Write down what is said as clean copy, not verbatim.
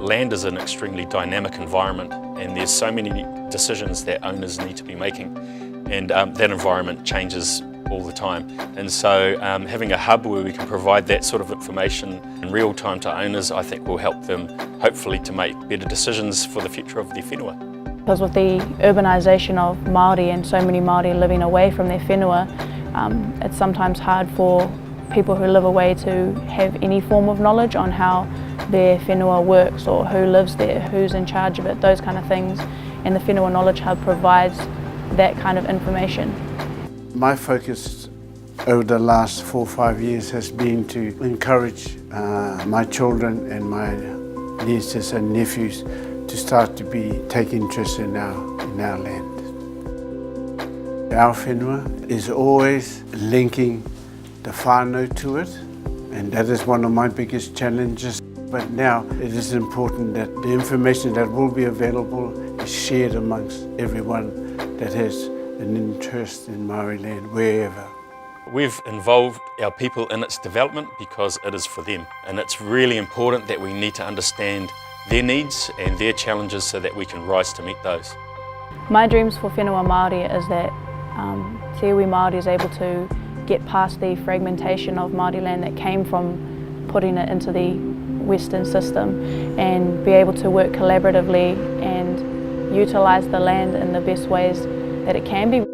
land is an extremely dynamic environment, and there's so many decisions that owners need to be making, and that environment changes all the time. And so having a hub where we can provide that sort of information in real time to owners, I think will help them hopefully to make better decisions for the future of their whenua. Because with the urbanisation of Māori and so many Māori living away from their whenua, it's sometimes hard for people who live away to have any form of knowledge on how their whenua works or who lives there, who's in charge of it, those kind of things. And the Whenua Knowledge Hub provides that kind of information. My focus over the last 4 or 5 years has been to encourage my children and my nieces and nephews to start to take interest in our land. Our whenua is always linking the whānau to it, and that is one of my biggest challenges. But now it is important that the information that will be available is shared amongst everyone that has an interest in Māori land, wherever. We've involved our people in its development because it is for them, and it's really important that we need to understand their needs and their challenges so that we can rise to meet those. My dreams for Whenua Māori is that Te Iwi Māori is able to get past the fragmentation of Māori land that came from putting it into the Western system, and be able to work collaboratively and utilise the land in the best ways that it can be.